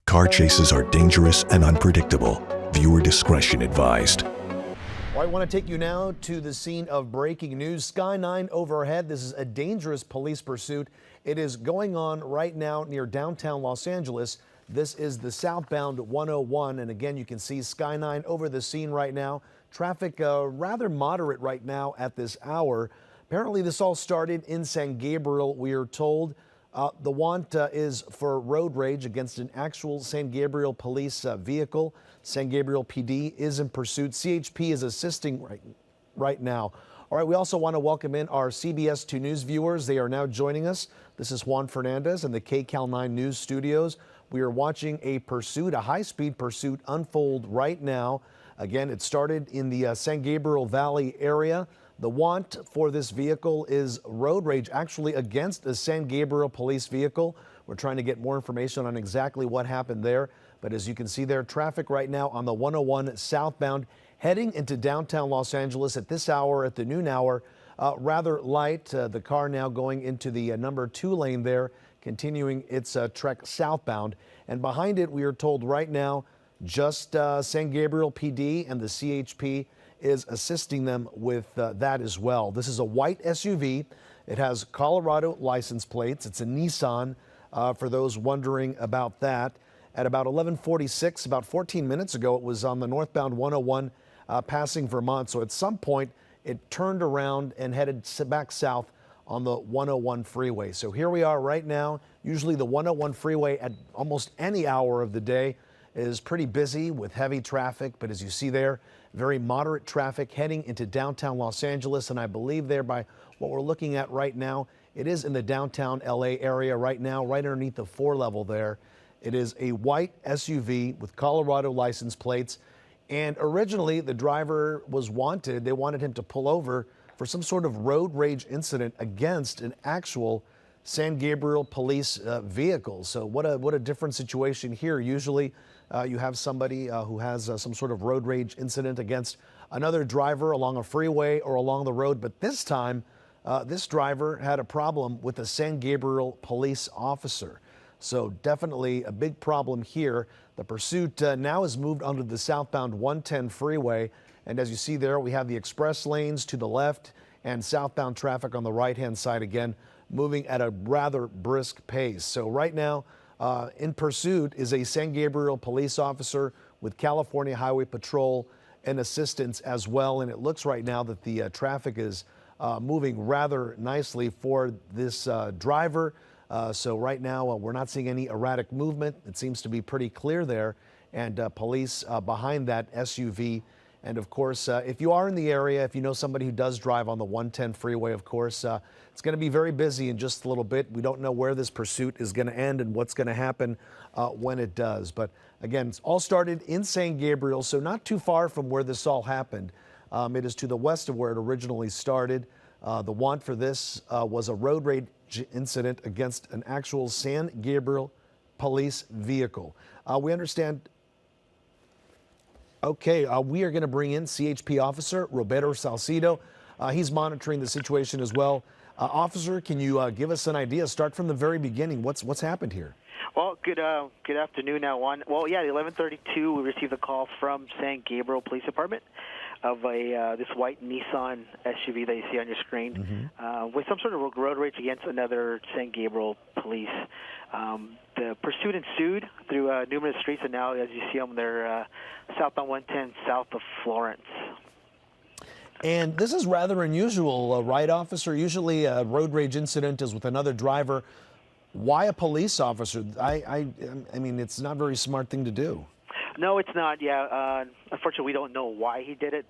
Car chases are dangerous and unpredictable. Viewer discretion advised. I want to take you now to the scene of breaking news. K-9 overhead. This is a dangerous police pursuit. It is going on right now near downtown Los Angeles. This is the southbound 101. And again, you can see K-9 over the scene right now. Traffic rather moderate right now at this hour. Apparently, this all started in San Gabriel, we are told. The want is for road rage against an actual San Gabriel police vehicle. San Gabriel PD is in pursuit. CHP is assisting right now. All right, we also want to welcome in our CBS 2 News viewers. They are now joining us. This is Juan Fernandez in the KCAL9 News studios. We are watching a pursuit, a high-speed pursuit unfold right now. Again, it started in the San Gabriel Valley area. The want for this vehicle is road rage, actually against a San Gabriel police vehicle. We're trying to get more information on exactly what happened there. But as you can see there, traffic right now on the 101 southbound heading into downtown Los Angeles at this hour, at the noon hour, rather light. The car now going into the number 2 lane there, continuing its trek southbound. And behind it, we are told right now, just San Gabriel PD and the CHP is assisting them with that as well. This is a white SUV. It has Colorado license plates. It's a Nissan, for those wondering about that. At about 11:46, about 14 minutes ago, it was on the northbound 101 passing Vermont. So at some point, it turned around and headed back south on the 101 freeway. So here we are right now. Usually the 101 freeway at almost any hour of the day is pretty busy with heavy traffic, but as you see there, very moderate traffic heading into downtown Los Angeles. And I believe there, by what we're looking at right now, it is in the downtown LA area right now, right underneath the 4 level there. It is a white SUV with Colorado license plates. And originally the driver was wanted. They wanted him to pull over for some sort of road rage incident against an actual San Gabriel police vehicle. So what a different situation here. Usually you have somebody who has some sort of road rage incident against another driver along a freeway or along the road. But this time, this driver had a problem with a San Gabriel police officer. So definitely a big problem here. The pursuit now has moved onto the southbound 110 freeway. And as you see there, we have the express lanes to the left and southbound traffic on the right-hand side again, moving at a rather brisk pace. So right now, in pursuit is a San Gabriel police officer with California Highway Patrol and assistance as well. And it looks right now that the traffic is moving rather nicely for this driver. So right now, we're not seeing any erratic movement. It seems to be pretty clear there. And police behind that SUV. And of course, if you are in the area, if you know somebody who does drive on the 110 freeway, of course, it's going to be very busy in just a little bit. We don't know where this pursuit is going to end and what's going to happen when it does. But again, it's all started in San Gabriel, so not too far from where this all happened. It is to the west of where it originally started. The want for this was a road rage incident against an actual San Gabriel police vehicle. We understand. Okay, we are going to bring in CHP officer Roberto Salcido. He's monitoring the situation as well. Officer, can you give us an idea? Start from the very beginning. What's happened here? Well, good afternoon now, Juan. Well, yeah, at 11:32, we received a call from San Gabriel Police Department of this white Nissan SUV that you see on your screen, with some sort of road rage against another San Gabriel police. The pursuit ensued through numerous streets, and now, as you see them, they're southbound 110, south of Florence. And this is rather unusual, right, officer? Usually a road rage incident is with another driver. Why a police officer? I mean, it's not a very smart thing to do. No, it's not. Yeah, unfortunately, we don't know why he did it.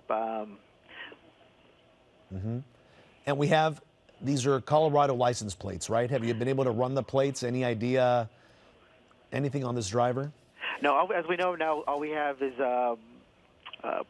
And we have, these are Colorado license plates, right? Have you been able to run the plates? Any idea, anything on this driver? No, as we know now, all we have is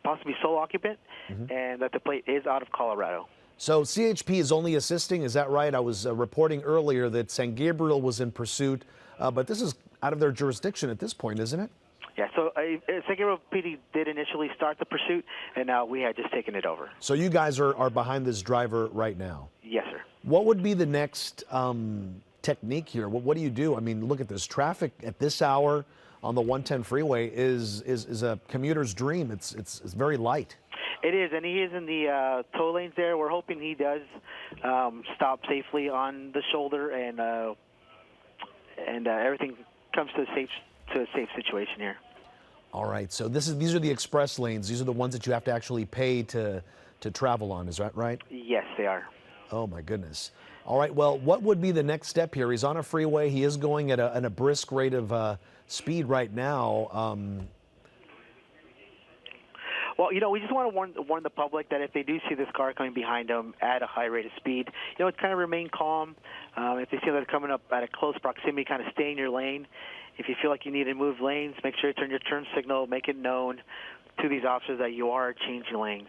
possibly sole occupant, and that the plate is out of Colorado. So CHP is only assisting, is that right? I was reporting earlier that San Gabriel was in pursuit, but this is out of their jurisdiction at this point, isn't it? Yeah, so San Gabriel PD did initially start the pursuit, and now we had just taken it over. So you guys are behind this driver right now? Yes, sir. What would be the next technique here? What do you do? I mean, look at this traffic at this hour. on the 110 freeway is a commuter's dream. It's very light. It is, and he is in the tow lanes there. We're hoping he does stop safely on the shoulder, and everything comes to a safe situation here. All right, so these are the express lanes. These are the ones that you have to actually pay to travel on. Is that right? Yes, they are. Oh my goodness. All right, well, what would be the next step here? He's on a freeway. He is going at a brisk rate of speed right now. Well, we just want to warn the public that if they do see this car coming behind them at a high rate of speed, kind of remain calm. If they see that they're coming up at a close proximity, kind of stay in your lane. If you feel like you need to move lanes, make sure you turn your turn signal, make it known to these officers that you are changing lanes.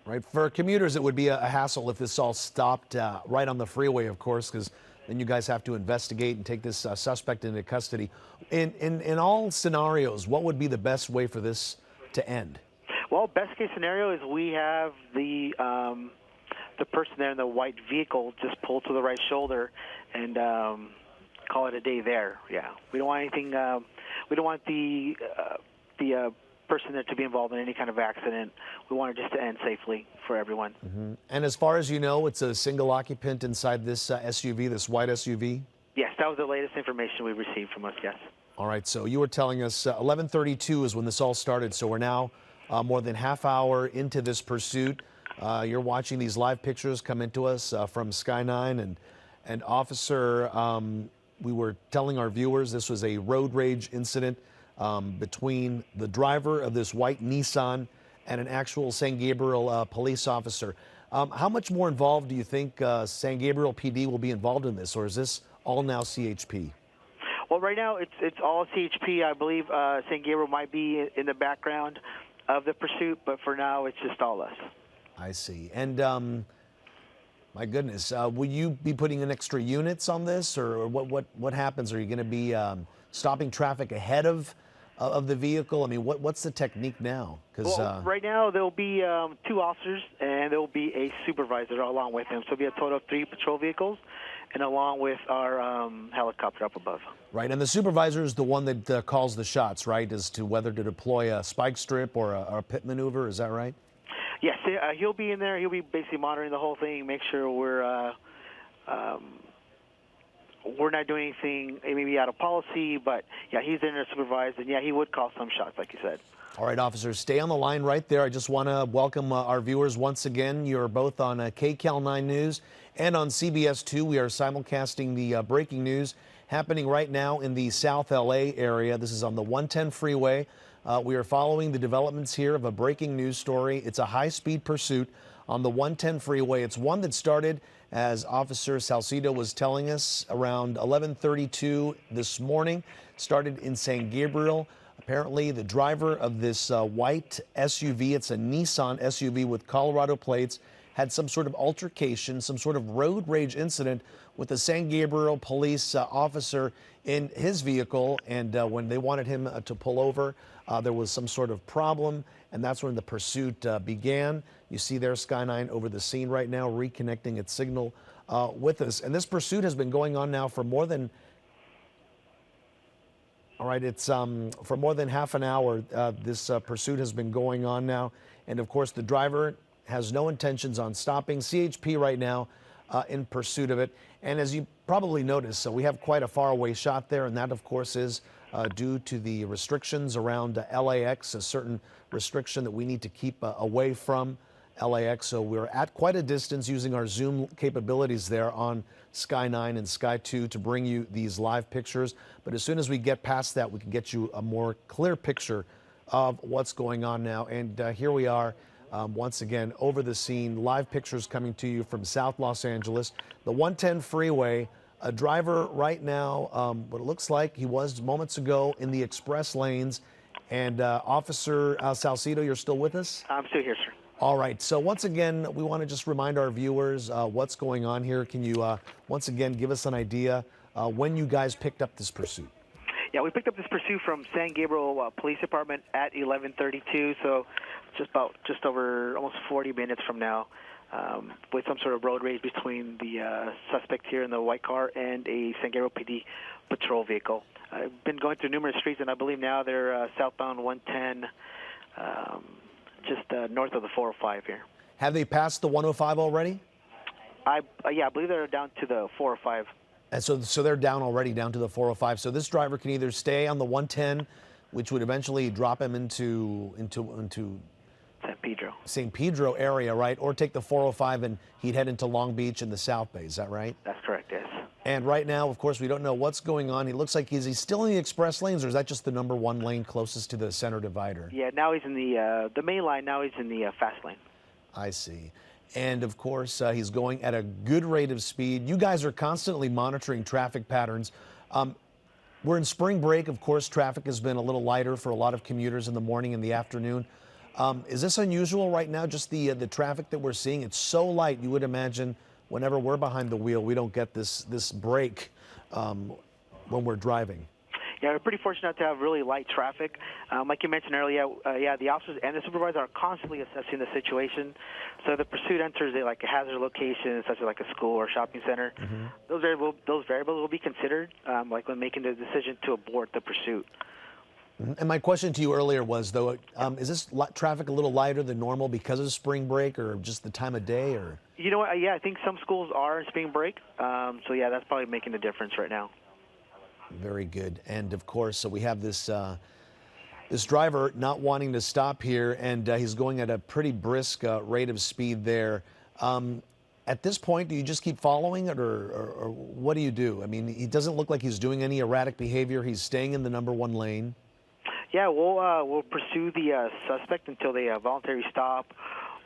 Right. For commuters, it would be a hassle if this all stopped right on the freeway, of course, because then you guys have to investigate and take this suspect into custody. In all scenarios, what would be the best way for this to end? Well, best case scenario is we have the person there in the white vehicle just pull to the right shoulder and call it a day there. Yeah, we don't want anything. We don't want the person there to be involved in any kind of accident. We want it just to end safely for everyone. Mm-hmm. And as far as you know, it's a single occupant inside this SUV, this white SUV? Yes, that was the latest information we received from us, yes. All right, so you were telling us 11:32 is when this all started, so we're now more than half hour into this pursuit. You're watching these live pictures come into us from K-9 and officer, we were telling our viewers this was a road rage incident between the driver of this white Nissan and an actual San Gabriel police officer. How much more involved do you think San Gabriel PD will be involved in this, or is this all now CHP? Well, right now it's all CHP. I believe San Gabriel might be in the background of the pursuit, but for now it's just all us. I see. And my goodness, will you be putting in extra units on this, or what happens? Are you going to be stopping traffic ahead of the vehicle? I mean, what's the technique now? Because right now there'll be 2 officers and there'll be a supervisor along with him. So it'll be a total of 3 patrol vehicles, and along with our helicopter up above. Right, and the supervisor is the one that calls the shots, right, as to whether to deploy a spike strip or a pit maneuver. Is that right? Yes, he'll be in there. He'll be basically monitoring the whole thing, make sure we're not doing anything maybe out of policy. But yeah, he's in there supervised, and yeah, he would call some shots, like you said. All right, officers, stay on the line right there. I just want to welcome our viewers once again. You're both on KCAL9 News and on CBS 2. We are simulcasting the breaking news happening right now in the South LA area. This is on the 110 freeway. We are following the developments here of a breaking news story. It's a high-speed pursuit on the 110 freeway. It's one that started, as Officer Salcido was telling us, around 11:32 this morning. Started in San Gabriel. Apparently, the driver of this white SUV, it's a Nissan SUV with Colorado plates, had some sort of altercation, some sort of road rage incident with a San Gabriel police officer in his vehicle. And when they wanted him to pull over, there was some sort of problem, and that's when the pursuit began. You see there K-9 over the scene right now, reconnecting its signal with us. And this pursuit has been going on now for more than for more than half an hour. This pursuit has been going on now. And of course, the driver has no intentions on stopping. CHP right now in pursuit of it. And as you probably noticed, we have quite a faraway shot there. And that, of course, is due to the restrictions around LAX, a certain restriction that we need to keep away from LAX. So we're at quite a distance using our Zoom capabilities there on K-9 and Sky2 to bring you these live pictures. But as soon as we get past that, we can get you a more clear picture of what's going on now. And here we are once again over the scene. Live pictures coming to you from South Los Angeles. The 110 freeway, a driver right now, what it looks like he was moments ago in the express lanes. And Officer Salcido, you're still with us? I'm still here, sir. All right. So once again, we want to just remind our viewers what's going on here. Can you once again give us an idea when you guys picked up this pursuit? Yeah, we picked up this pursuit from San Gabriel Police Department at 11:32, so just over almost 40 minutes from now, with some sort of road rage between the suspect here in the white car and a San Gabriel PD patrol vehicle. I've been going through numerous streets, and I believe now they're southbound 110, just north of the 405 here. Have they passed the 105 already? Yeah, I believe they're down to the 405. And so they're down already, down to the 405. So this driver can either stay on the 110, which would eventually drop him into San Pedro area, right? Or take the 405 and he'd head into Long Beach and the South Bay. Is that right? That's correct, yes. And right now, of course, we don't know what's going on. He looks like he's still in the express lanes, or is that just the number one lane closest to the center divider? Yeah, now he's in the main line. Now he's in the fast lane. I see. And of course, he's going at a good rate of speed. You guys are constantly monitoring traffic patterns. We're in spring break. Of course, traffic has been a little lighter for a lot of commuters in the morning and the afternoon. Is this unusual right now, just the traffic that we're seeing? It's so light, you would imagine whenever we're behind the wheel, we don't get this break when we're driving. Yeah, we're pretty fortunate to have really light traffic. Like you mentioned earlier, yeah, the officers and the supervisor are constantly assessing the situation. So the pursuit enters a hazard location, such as like a school or shopping center. Mm-hmm. Those variables will be considered, like when making the decision to abort the pursuit. And my question to you earlier was, though, is this traffic a little lighter than normal because of spring break or just the time of day? Or you know what? Yeah, I think some schools are in spring break. So yeah, that's probably making a difference right now. Very good. And of course, so we have this this driver not wanting to stop here, and he's going at a pretty brisk rate of speed there. At this point, do you just keep following it, or what do you do? I mean, he doesn't look like he's doing any erratic behavior. He's staying in the number one lane. Yeah, we'll pursue the suspect until they voluntarily stop,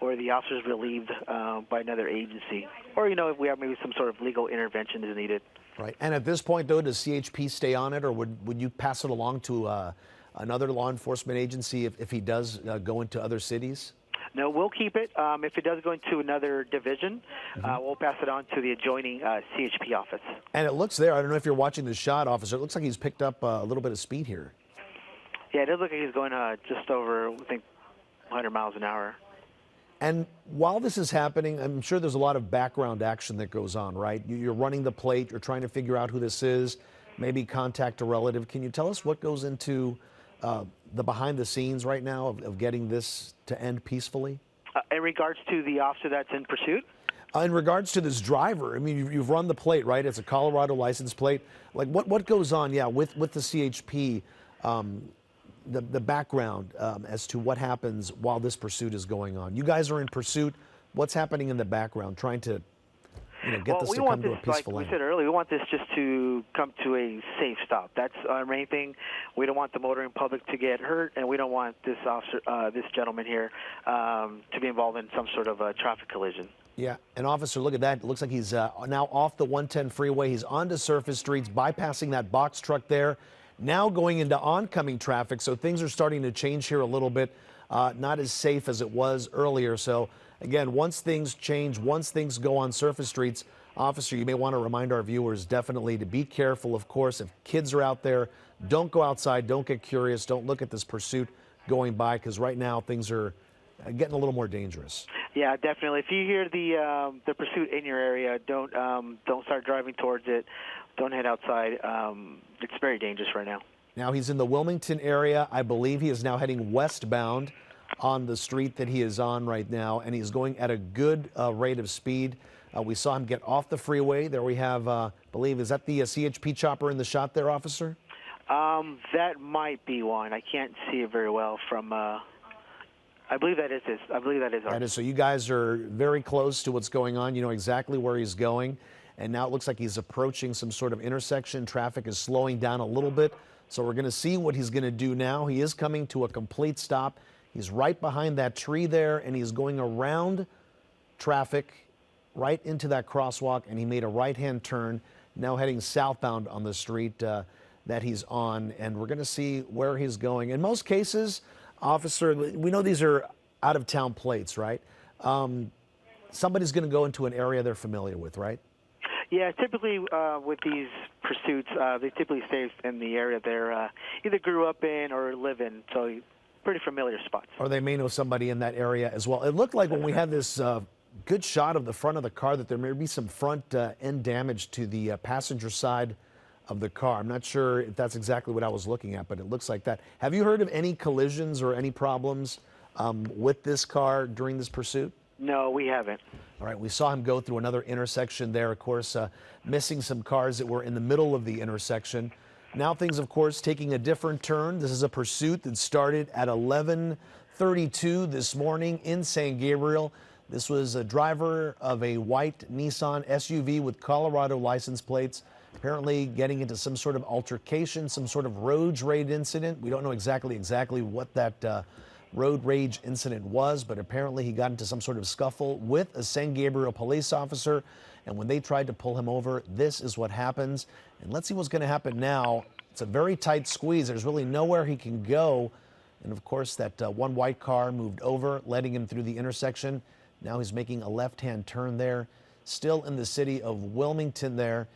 or the officer's relieved by another agency, or if we have maybe some sort of legal intervention is needed. Right. And at this point, though, does CHP stay on it, or would you pass it along to another law enforcement agency if he does go into other cities? No, we'll keep it. If it does go into another division, we'll pass it on to the adjoining CHP office. And it looks there, I don't know if you're watching the shot, officer, it looks like he's picked up a little bit of speed here. Yeah, it does look like he's going just over, I think, 100 miles an hour. And while this is happening, I'm sure there's a lot of background action that goes on, right? You're running the plate, you're trying to figure out who this is, maybe contact a relative. Can you tell us what goes into the behind the scenes right now of getting this to end peacefully? In regards to the officer that's in pursuit? In regards to this driver, I mean, you've run the plate, right? It's a Colorado license plate. Like, what goes on, yeah, with the CHP, the background as to what happens while this pursuit is going on. You guys are in pursuit. What's happening in the background, trying to get this to come to a peaceful end? Like we said earlier, we want this just to come to a safe stop. That's our main thing. We don't want the motoring public to get hurt, and we don't want this officer, this gentleman here, to be involved in some sort of a traffic collision. Yeah, and officer, look at that. It looks like he's now off the 110 freeway. He's onto surface streets, bypassing that box truck there. Now going into oncoming traffic, so things are starting to change here a little bit. Not as safe as it was earlier. So again, once things change, once things go on surface streets, officer, you may want to remind our viewers definitely to be careful. Of course, if kids are out there, don't go outside, don't get curious, don't look at this pursuit going by, because right now things are getting a little more dangerous. Yeah, definitely. If you hear the pursuit in your area, don't start driving towards it. Don't head outside. It's very dangerous right now. Now he's in the Wilmington area. I believe he is now heading westbound on the street that he is on right now, and he's going at a good rate of speed. We saw him get off the freeway. There we have, I believe, is that the CHP chopper in the shot there, officer? That might be one. I can't see it very well from... I believe that is this. I believe that is ours. That is, so you guys are very close to what's going on. You know exactly where he's going. And now it looks like he's approaching some sort of intersection. Traffic is slowing down a little bit. So we're going to see what he's going to do now. He is coming to a complete stop. He's right behind that tree there, and he's going around traffic right into that crosswalk, and he made a right-hand turn, now heading southbound on the street that he's on. And we're going to see where he's going. In most cases, officer, we know these are out-of-town plates, right? Somebody's going to go into an area they're familiar with, right? Yeah, typically with these pursuits, they typically stay in the area they're either grew up in or live in, so pretty familiar spots. Or they may know somebody in that area as well. It looked like when we had this good shot of the front of the car that there may be some front end damage to the passenger side of the car. I'm not sure if that's exactly what I was looking at, but it looks like that. Have you heard of any collisions or any problems with this car during this pursuit? No, we haven't. All right, we saw him go through another intersection there, of course, missing some cars that were in the middle of the intersection. Now things, of course, taking a different turn. This is a pursuit that started at 11:32 this morning in San Gabriel. This was a driver of a white Nissan SUV with Colorado license plates, apparently getting into some sort of altercation, some sort of road rage incident. We don't know exactly what that road rage incident was, but apparently he got into some sort of scuffle with a San Gabriel police officer. And when they tried to pull him over, this is what happens. And let's see what's going to happen now. It's a very tight squeeze. There's really nowhere he can go. And of course, that one white car moved over, letting him through the intersection. Now he's making a left-hand turn there, still in the city of Wilmington there.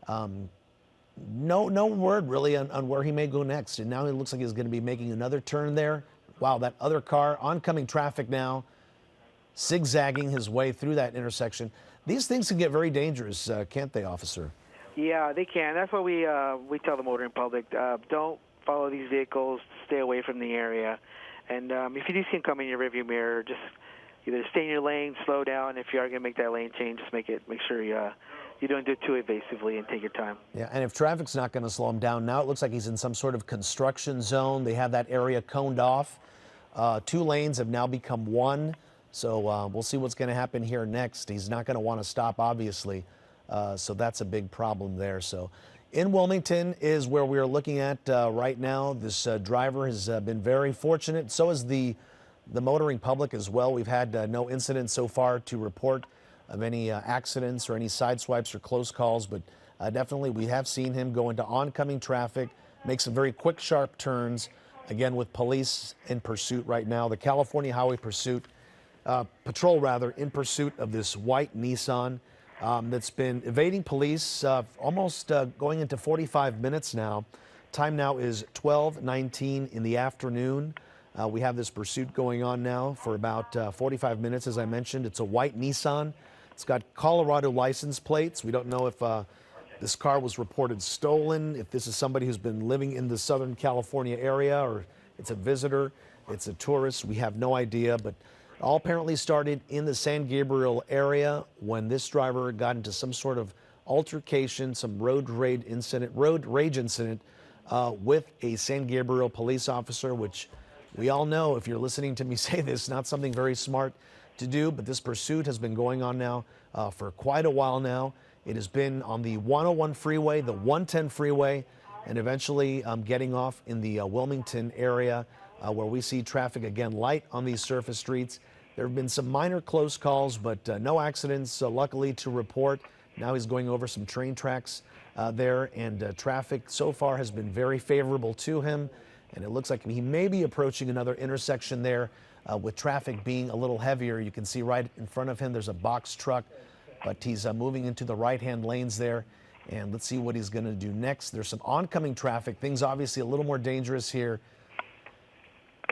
No word really on where he may go next. And now it looks like he's going to be making another turn there. Wow, that other car, oncoming traffic now, zigzagging his way through that intersection. These things can get very dangerous, can't they, officer? Yeah, they can. That's why we tell the motoring public, don't follow these vehicles, stay away from the area. And if you do see them come in your rearview mirror, just either stay in your lane, slow down. If you are going to make that lane change, just make sure you don't do it too evasively and take your time. Yeah, and if traffic's not going to slow him down, now it looks like he's in some sort of construction zone. They have that area coned off. 2 lanes have now become 1. So we'll see what's going to happen here next. He's not going to want to stop, obviously. So that's a big problem there. So in Wilmington is where we're looking at right now. This driver has been very fortunate. So has the motoring public as well. We've had no incidents so far to report of any accidents or any side swipes or close calls. But definitely we have seen him go into oncoming traffic, make some very quick, sharp turns. Again, with police in pursuit right now. The California Highway Patrol in pursuit of this white Nissan that's been evading police almost going into 45 minutes now. Time now is 12:19 in the afternoon. We have this pursuit going on now for about 45 minutes, as I mentioned. It's a white Nissan. It's got Colorado license plates. We don't know if this car was reported stolen, if this is somebody who's been living in the Southern California area, or it's a visitor, it's a tourist. We have no idea, but all apparently started in the San Gabriel area when this driver got into some sort of altercation, some road rage incident with a San Gabriel police officer, which we all know, if you're listening to me say this, not something very smart to do, but this pursuit has been going on now for quite a while now. It has been on the 101 freeway, the 110 freeway, and eventually getting off in the Wilmington area where we see traffic again light on these surface streets. There have been some minor close calls, but no accidents, luckily, to report. Now he's going over some train tracks there, and traffic so far has been very favorable to him. And it looks like he may be approaching another intersection there with traffic being a little heavier. You can see right in front of him there's a box truck, but he's moving into the right-hand lanes there. And let's see what he's going to do next. There's some oncoming traffic. Things obviously a little more dangerous here.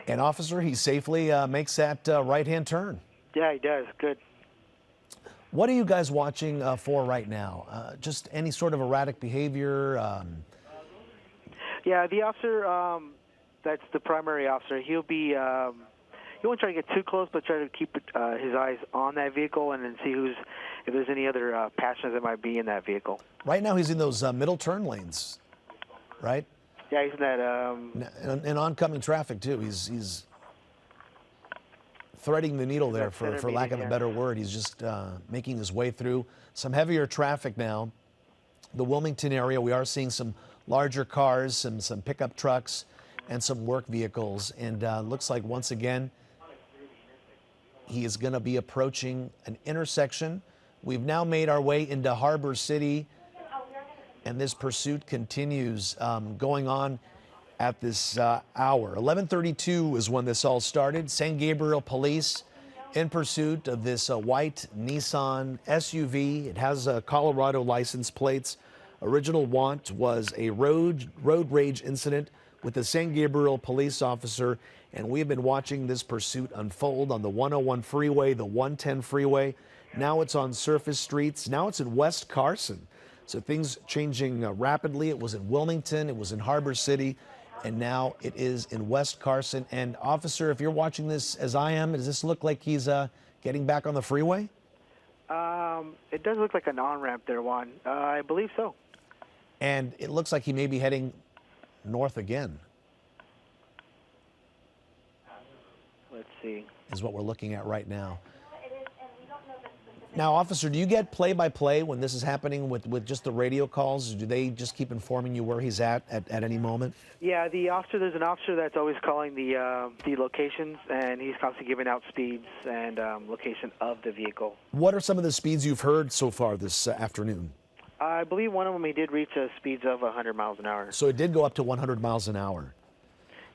And officer, he safely makes that right-hand turn. Yeah, he does. Good. What are you guys watching for right now? Just any sort of erratic behavior? Yeah, the officer, that's the primary officer. He'll be, he won't try to get too close, but try to keep his eyes on that vehicle and then see if there's any other passengers that might be in that vehicle. Right now he's in those middle turn lanes, right? Yeah, he's in that. And oncoming traffic, too. He's threading the needle there, for lack of a better word. He's just making his way through some heavier traffic now. The Wilmington area, we are seeing some larger cars, some pickup trucks, and some work vehicles. And looks like, once again, he is going to be approaching an intersection. We've now made our way into Harbor City, and this pursuit continues going on at this hour. 11:32 is when this all started. San Gabriel police in pursuit of this white Nissan SUV. It has Colorado license plates. Original want was a road rage incident with the San Gabriel police officer, and we have been watching this pursuit unfold on the 101 freeway, the 110 freeway. Now it's on surface streets. Now it's in West Carson. So things changing rapidly. It was in Wilmington, it was in Harbor City, and now it is in West Carson. And officer, if you're watching this as I am, does this look like he's getting back on the freeway? It does look like an on-ramp there, Juan. I believe so. And it looks like he may be heading north again. Let's see. Is what we're looking at right now. Now, officer, do you get play-by-play when this is happening with just the radio calls? Do they just keep informing you where he's at any moment? Yeah, there's an officer that's always calling the locations, and he's constantly giving out speeds and location of the vehicle. What are some of the speeds you've heard so far this afternoon? I believe one of them, he did reach speeds of 100 miles an hour. So it did go up to 100 miles an hour.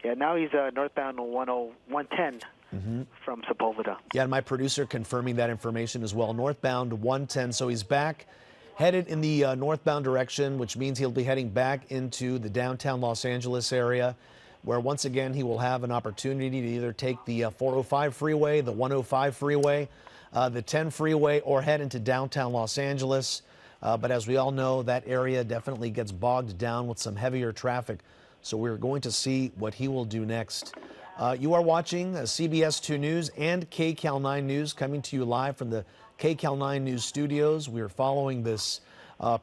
Yeah, now he's northbound on 110 from Sepulveda. Yeah, and my producer confirming that information as well. Northbound 110, so he's back, headed in the northbound direction, which means he'll be heading back into the downtown Los Angeles area, where once again he will have an opportunity to either take the 405 freeway, the 105 freeway, the 10 freeway, or head into downtown Los Angeles. But as we all know, that area definitely gets bogged down with some heavier traffic. So we're going to see what he will do next. You are watching CBS 2 News and K-9 News coming to you live from the K-9 News studios. We are following this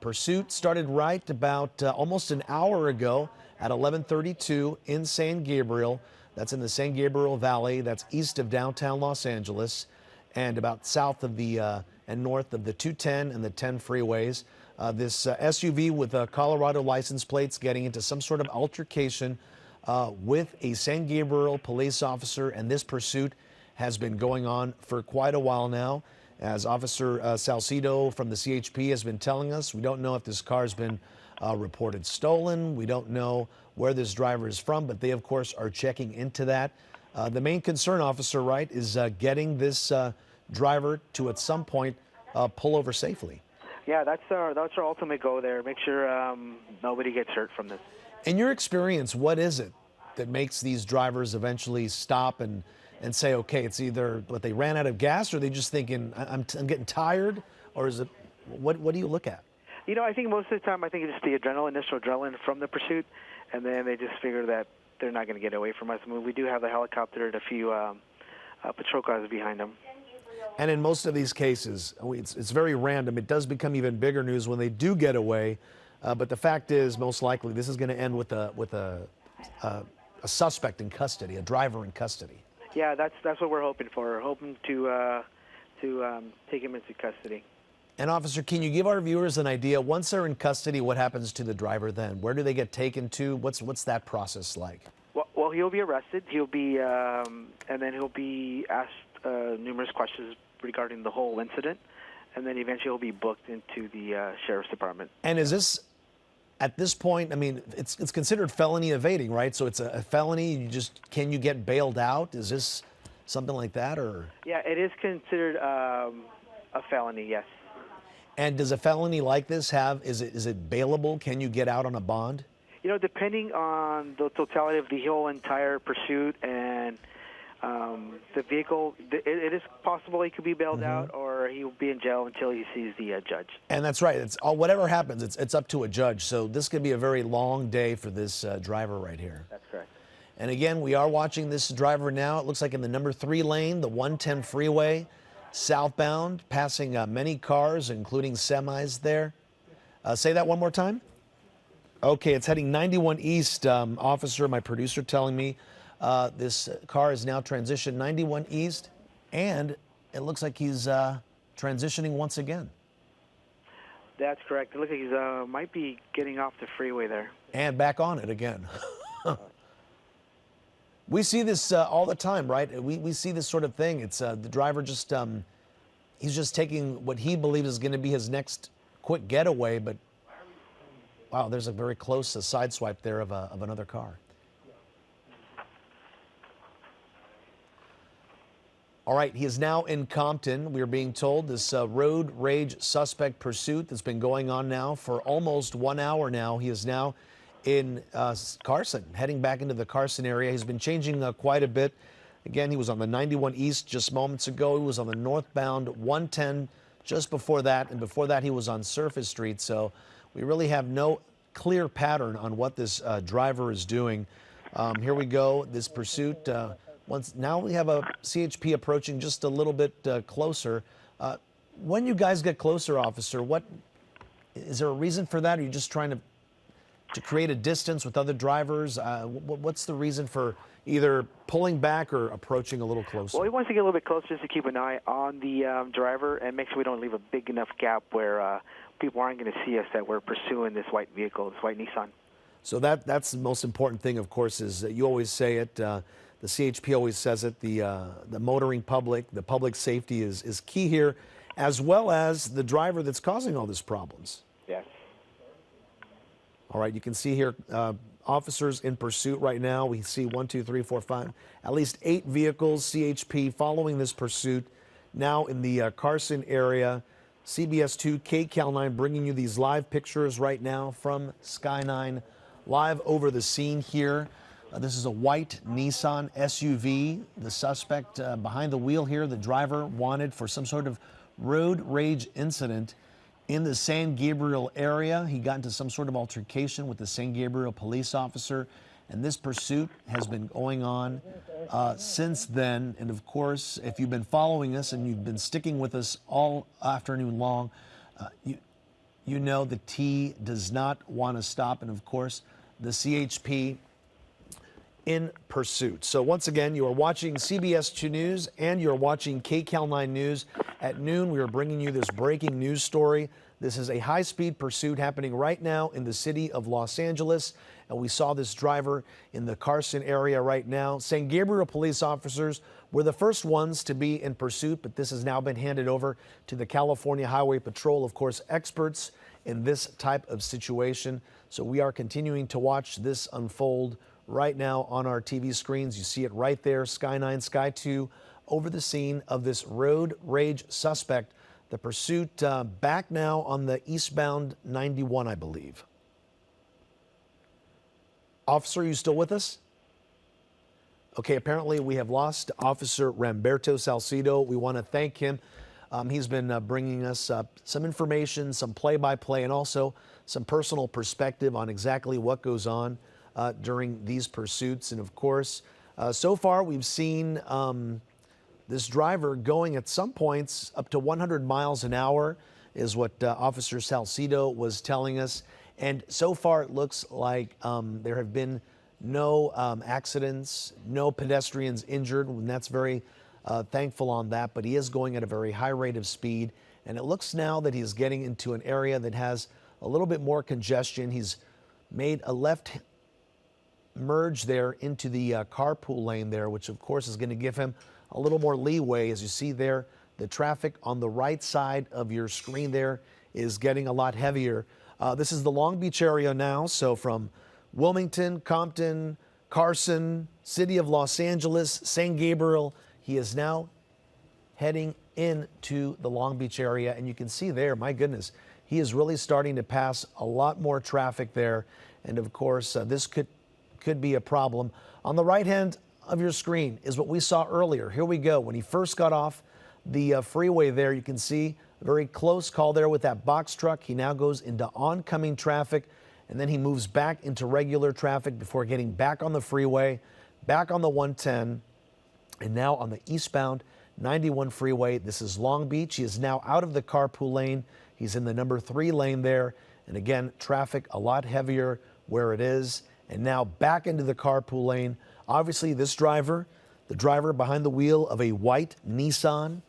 pursuit. Started right about almost an hour ago at 11:32 in San Gabriel. That's in the San Gabriel Valley. That's east of downtown Los Angeles and about south of the and north of the 210 and the 10 freeways. This SUV with Colorado license plates getting into some sort of altercation with a San Gabriel police officer, and this pursuit has been going on for quite a while now. As Officer Salcido from the CHP has been telling us, we don't know if this car has been reported stolen. We don't know where this driver is from, but they, of course, are checking into that. The main concern, Officer Wright, is getting this driver to, at some point, pull over safely. Yeah, that's our ultimate goal there. Make sure nobody gets hurt from this. In your experience, what is it that makes these drivers eventually stop and say, okay, it's either what they ran out of gas, or they just thinking, I'm getting tired, or is it, what do you look at? You know, I think most of the time, I think it's just the initial adrenaline from the pursuit, and then they just figure that they're not going to get away from us. I mean, we do have the helicopter and a few patrol cars behind them. And in most of these cases, it's very random. It does become even bigger news when they do get away. But the fact is, most likely, this is going to end with a suspect in custody, a driver in custody. Yeah, that's what we're hoping for. We're hoping to take him into custody. And officer, can you give our viewers an idea? Once they're in custody, what happens to the driver then? Where do they get taken to? What's that process like? Well, he'll be arrested. He'll be and then he'll be asked numerous questions regarding the whole incident, and then eventually he'll be booked into the sheriff's department. And is this, at this point, I mean, it's considered felony evading, right? So it's a felony. Can you get bailed out? Is this something like that, or? Yeah, it is considered a felony. Yes. And does a felony like this is it bailable? Can you get out on a bond? You know, depending on the totality of the whole entire pursuit and the vehicle, it is possible he could be bailed out, or he will be in jail until he sees the judge. And that's right. It's whatever happens, it's up to a judge. So this could be a very long day for this driver right here. That's correct. And again, we are watching this driver now. It looks like in the number 3 lane, the 110 freeway, southbound, passing many cars, including semis there. Say that one more time. Okay, it's heading 91 east. Officer, my producer, telling me this car is now transitioned 91 east, and it looks like he's transitioning once again. That's correct. It looks like he's might be getting off the freeway there. And back on it again. We see this all the time, right? We see this sort of thing. It's the driver just, he's just taking what he believes is going to be his next quick getaway, but wow, there's a very close side swipe there of another car. All right, he is now in Compton. We are being told this road rage suspect pursuit that's been going on now for almost 1 hour now. He is now in Carson, heading back into the Carson area. He's been changing quite a bit. Again, he was on the 91 East just moments ago. He was on the northbound 110 just before that, and before that he was on Surface Street. So We really have no clear pattern on what this driver is doing. Here we go, this pursuit. Now we have a CHP approaching just a little bit closer. When you guys get closer, officer, is there a reason for that? Are you just trying to create a distance with other drivers? What's the reason for either pulling back or approaching a little closer? Well, he wants to get a little bit closer just to keep an eye on the driver and make sure we don't leave a big enough gap where people aren't going to see us that we're pursuing this white vehicle, this white Nissan. So that's the most important thing, of course, is that you always say it. The CHP always says it. The motoring public, the public safety is key here, as well as the driver that's causing all these problems. Yes. All right, you can see here officers in pursuit right now. We see 1, 2, 3, 4, 5, at least 8 vehicles, CHP, following this pursuit. Now in the Carson area, CBS 2, K-9 bringing you these live pictures right now from Sky 9, live over the scene here. This is a white Nissan SUV. The suspect behind the wheel here, the driver, wanted for some sort of road rage incident in the San Gabriel area. He got into some sort of altercation with the San Gabriel police officer, and this pursuit has been going on since then. And of course, if you've been following us and you've been sticking with us all afternoon long, you know the T does not want to stop, and of course, the CHP in pursuit. So once again, you are watching CBS 2 News and you're watching KCAL9 News. At noon, we are bringing you this breaking news story. This is a high-speed pursuit happening right now in the city of Los Angeles, and we saw this driver in the Carson area right now. San Gabriel police officers were the first ones to be in pursuit, but this has now been handed over to the California Highway Patrol, of course, experts in this type of situation. So we are continuing to watch this unfold right now on our TV screens. You see it right there, Sky 9, Sky 2, over the scene of this road rage suspect. The pursuit back now on the Eastbound 91, I believe. Officer, are you still with us? Okay, apparently we have lost Officer Ramberto Salcido. We want to thank him. He's been bringing us some information, some play-by-play, and also some personal perspective on exactly what goes on during these pursuits. And of course, so far we've seen this driver going at some points up to 100 miles an hour is what Officer Salcido was telling us. And so far it looks like there have been no accidents, no pedestrians injured, and that's very thankful on that. But he is going at a very high rate of speed. And it looks now that he's getting into an area that has a little bit more congestion. He's made a left merge there into the carpool lane there, which of course is going to give him a little more leeway. As you see there, the traffic on the right side of your screen there is getting a lot heavier. This is the Long Beach area now, so from Wilmington, Compton, Carson, City of Los Angeles, San Gabriel, he is now heading into the Long Beach area, and you can see there, my goodness, he is really starting to pass a lot more traffic there, and of course, this could be a problem. On the right hand of your screen is what we saw earlier. Here we go. When he first got off the freeway there, you can see a very close call there with that box truck. He now goes into oncoming traffic, and then he moves back into regular traffic before getting back on the freeway, back on the 110, and now on the eastbound 91 freeway. This is Long Beach. He is now out of the carpool lane. He's in the number 3 lane there. And again, traffic a lot heavier where it is. And now back into the carpool lane. Obviously, this driver, the driver behind the wheel of a white Nissan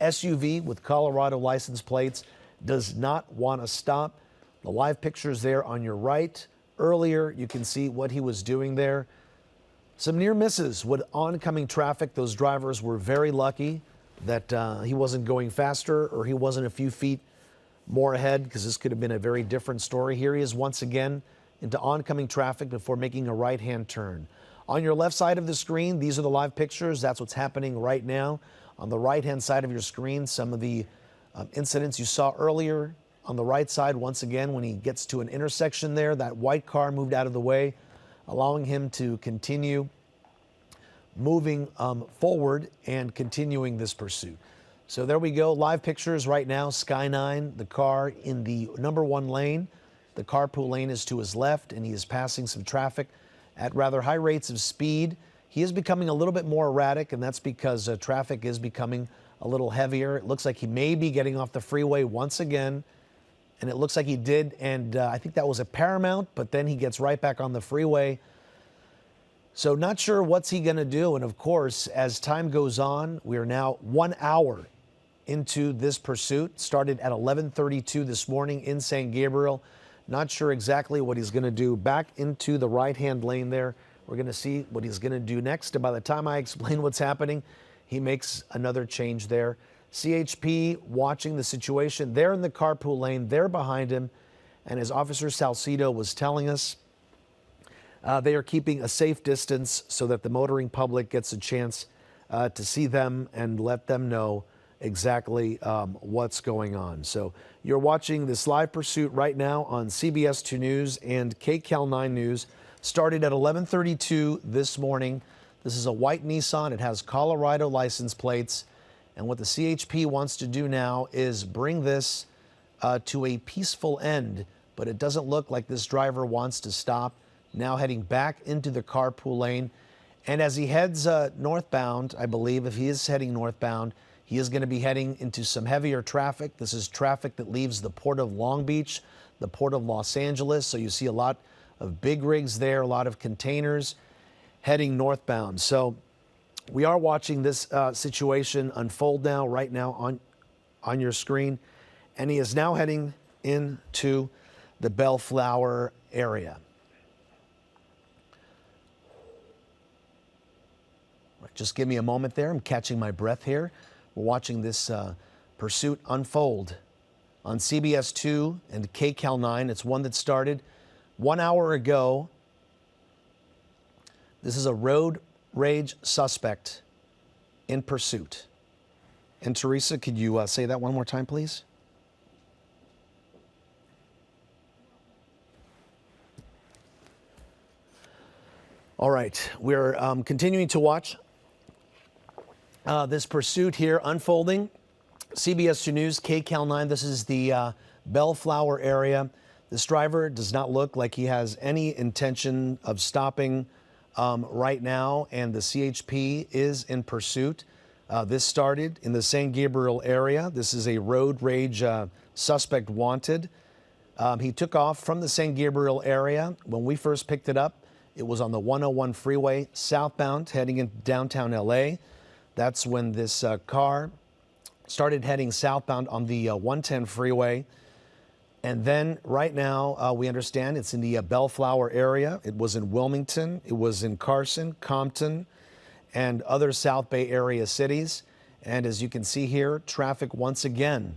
SUV with Colorado license plates, does not want to stop. The live pictures there on your right. Earlier, you can see what he was doing there. Some near misses with oncoming traffic. Those drivers were very lucky that he wasn't going faster or he wasn't a few feet more ahead, because this could have been a very different story. Here he is once again into oncoming traffic before making a right-hand turn. On your left side of the screen, these are the live pictures. That's what's happening right now. On the right-hand side of your screen, some of the incidents you saw earlier. On the right side, once again, when he gets to an intersection there, that white car moved out of the way, allowing him to continue moving forward and continuing this pursuit. So there we go, live pictures right now, Sky 9, the car in the number 1 lane. The carpool lane is to his left, and he is passing some traffic at rather high rates of speed. He is becoming a little bit more erratic, and that's because traffic is becoming a little heavier. It looks like he may be getting off the freeway once again, and it looks like he did, and I think that was a Paramount, but then he gets right back on the freeway. So not sure what's he going to do, and of course, as time goes on, we are now 1 hour into this pursuit. Started at 11:32 this morning in San Gabriel. Not sure exactly what he's going to do. Back into the right-hand lane there. We're going to see what he's going to do next. And by the time I explain what's happening, he makes another change there. CHP watching the situation. They're in the carpool lane. They're behind him. And as Officer Salcido was telling us, they are keeping a safe distance so that the motoring public gets a chance to see them and let them know exactly what's going on. So you're watching this live pursuit right now on CBS 2 News and KCAL 9 News. Started at 11:32 this morning. This is a white Nissan. It has Colorado license plates. And what the CHP wants to do now is bring this to a peaceful end. But it doesn't look like this driver wants to stop. Now heading back into the carpool lane. And as he heads northbound, I believe, if he is heading northbound, he is going to be heading into some heavier traffic. This is traffic that leaves the port of Long Beach, the port of Los Angeles. So you see a lot of big rigs there, a lot of containers heading northbound. So we are watching this situation unfold now, right now on your screen. And he is now heading into the Bellflower area. Just give me a moment there. I'm catching my breath here. We're watching this pursuit unfold on CBS 2 and KCAL 9. It's one that started 1 hour ago. This is a road rage suspect in pursuit. And Teresa, could you say that one more time, please? All right, we're continuing to watch this pursuit here unfolding. CBS 2 News, KCAL 9. This is the Bellflower area. This driver does not look like he has any intention of stopping right now, and the CHP is in pursuit. This started in the San Gabriel area. This is a road rage suspect wanted. He took off from the San Gabriel area. When we first picked it up, it was on the 101 freeway southbound heading into downtown LA. That's when this car started heading southbound on the 110 freeway. And then right now, we understand it's in the Bellflower area. It was in Wilmington, it was in Carson, Compton, and other South Bay area cities. And as you can see here, traffic once again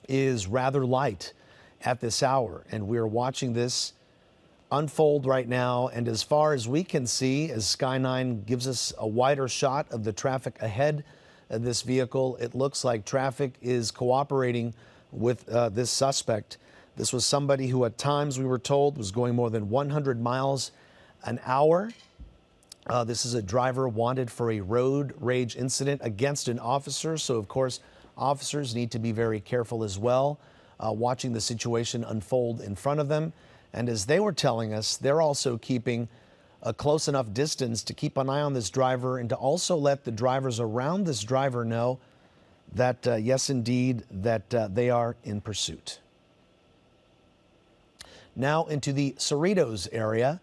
is rather light at this hour. And we're watching this unfold right now. And as far as we can see, as Sky 9 gives us a wider shot of the traffic ahead of this vehicle, it looks like traffic is cooperating with this suspect. This was somebody who at times, we were told, was going more than 100 miles an hour. This is a driver wanted for a road rage incident against an officer. So, of course, officers need to be very careful as well, watching the situation unfold in front of them. And as they were telling us, they're also keeping a close enough distance to keep an eye on this driver and to also let the drivers around this driver know that, yes, indeed, that they are in pursuit. Now into the Cerritos area.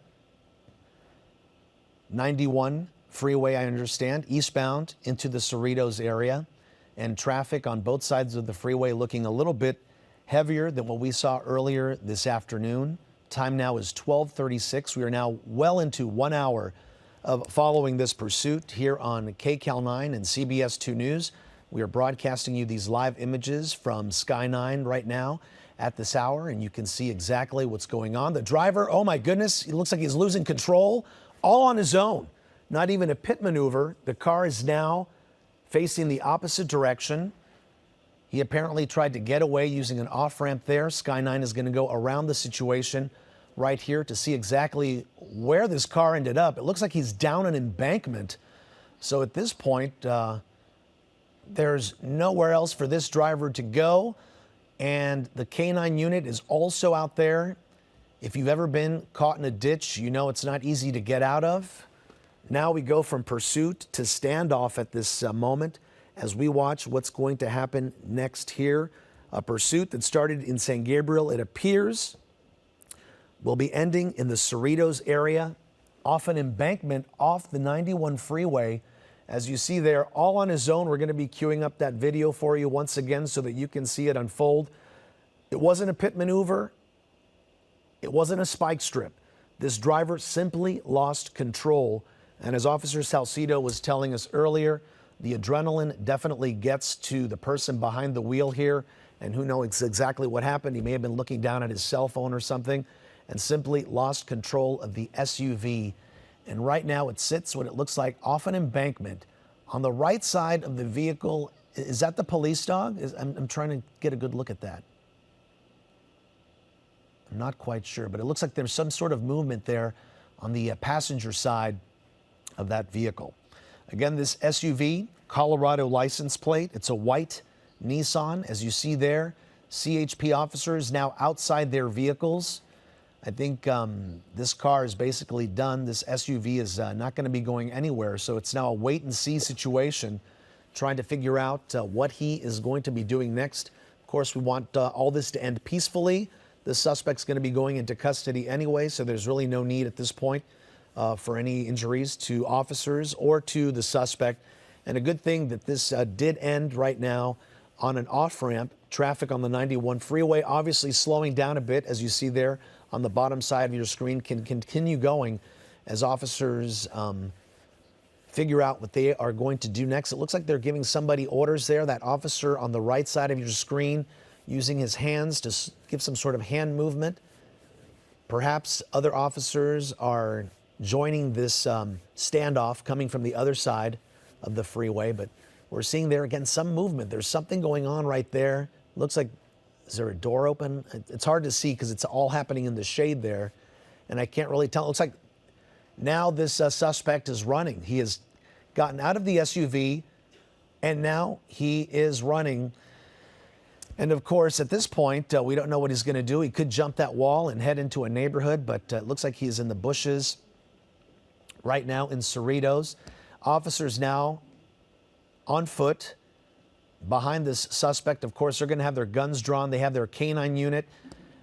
91 freeway, I understand, eastbound into the Cerritos area. And traffic on both sides of the freeway looking a little bit heavier than what we saw earlier this afternoon. Time now is 12:36. We are now well into 1 hour of following this pursuit here on KCAL 9 and CBS 2 News. We are broadcasting you these live images from Sky 9 right now at this hour, and you can see exactly what's going on. The driver, oh my goodness, it looks like he's losing control all on his own. Not even a pit maneuver. The car is now facing the opposite direction. He apparently tried to get away using an off-ramp there. Sky 9 is going to go around the situation right here to see exactly where this car ended up. It looks like he's down an embankment. So at this point, there's nowhere else for this driver to go. And the K-9 unit is also out there. If you've ever been caught in a ditch, you know it's not easy to get out of. Now we go from pursuit to standoff at this moment as we watch what's going to happen next here. A pursuit that started in San Gabriel, it appears, will be ending in the Cerritos area, off an embankment off the 91 freeway. As you see there, all on his own. We're going to be queuing up that video for you once again so that you can see it unfold. It wasn't a pit maneuver. It wasn't a spike strip. This driver simply lost control. And as Officer Cerritos was telling us earlier, the adrenaline definitely gets to the person behind the wheel here. And who knows exactly what happened. He may have been looking down at his cell phone or something and simply lost control of the SUV. And right now it sits what it looks like off an embankment. On the right side of the vehicle, is that the police dog? I'm trying to get a good look at that. I'm not quite sure, but it looks like there's some sort of movement there on the passenger side of that vehicle. Again, this SUV, Colorado license plate, it's a white Nissan. As you see there, CHP officers now outside their vehicles. I think this car is basically done. This SUV is not going to be going anywhere, so it's now a wait-and-see situation, trying to figure out what he is going to be doing next. Of course, we want all this to end peacefully. The suspect's going to be going into custody anyway, so there's really no need at this point for any injuries to officers or to the suspect. And a good thing that this did end right now on an off-ramp. Traffic on the 91 freeway obviously slowing down a bit, as you see there on the bottom side of your screen, can continue going as officers figure out what they are going to do next. It looks like they're giving somebody orders there. That officer on the right side of your screen using his hands to give some sort of hand movement. Perhaps other officers are joining this standoff coming from the other side of the freeway, but we're seeing there again some movement. There's something going on right there. Looks like, is there a door open? It's hard to see because it's all happening in the shade there, and I can't really tell. It looks like now this suspect is running. He has gotten out of the SUV, and now he is running. And of course, at this point, we don't know what he's going to do. He could jump that wall and head into a neighborhood, but it looks like he is in the bushes right now in Cerritos. Officers now on foot behind this suspect. Of course, they're going to have their guns drawn. They have their K-9 unit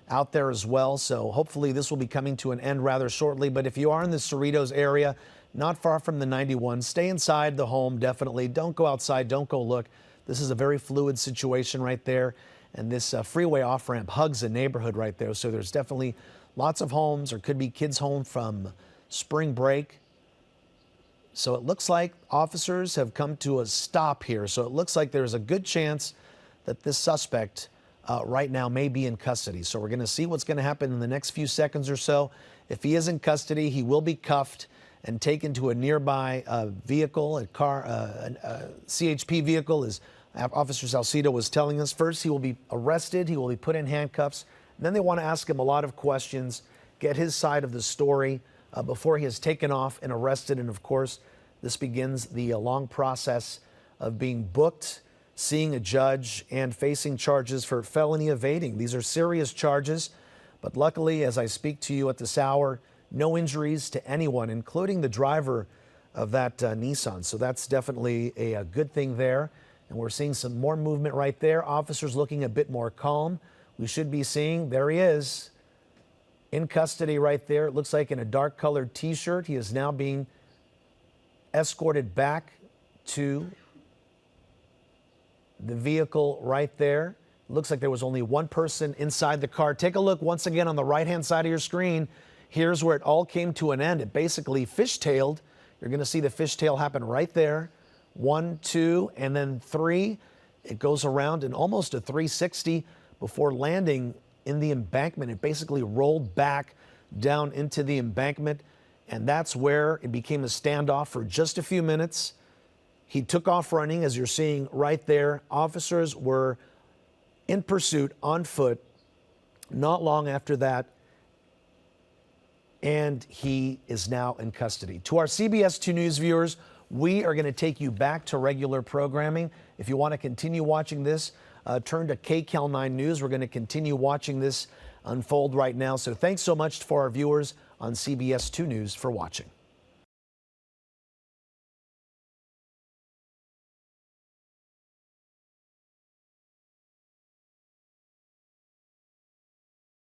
out there as well. So hopefully this will be coming to an end rather shortly. But if you are in the Cerritos area, not far from the 91, stay inside the home, definitely. Don't go outside. Don't go look. This is a very fluid situation right there. And this freeway off-ramp hugs a neighborhood right there. So there's definitely lots of homes, or could be kids home from spring break. So it looks like officers have come to a stop here. So it looks like there's a good chance that this suspect right now may be in custody. So we're going to see what's going to happen in the next few seconds or so. If he is in custody, he will be cuffed and taken to a nearby vehicle, a car, a CHP vehicle, as Officer Cerritos was telling us. First, he will be arrested. He will be put in handcuffs. And then they want to ask him a lot of questions, get his side of the story before he is taken off and arrested. And of course, this begins the long process of being booked, seeing a judge, and facing charges for felony evading. These are serious charges, but luckily, as I speak to you at this hour, no injuries to anyone, including the driver of that Nissan. So that's definitely a good thing there. And we're seeing some more movement right there. Officers looking a bit more calm. We should be seeing, there he is, in custody right there. It looks like in a dark colored t-shirt. He is now being escorted back to the vehicle right there. Looks like there was only one person inside the car. Take a look once again on the right-hand side of your screen. Here's where it all came to an end. It basically fishtailed. You're going to see the fishtail happen right there. 1, 2, and then 3. It goes around in almost a 360 before landing in the embankment. It basically rolled back down into the embankment, and that's where it became a standoff for just a few minutes. He took off running, as you're seeing right there. Officers were in pursuit on foot not long after that, and he is now in custody. To our CBS 2 News viewers, we are going to take you back to regular programming. If you want to continue watching this, turn to K-9 News. We're going to continue watching this unfold right now. So thanks so much for our viewers on CBS 2 News for watching.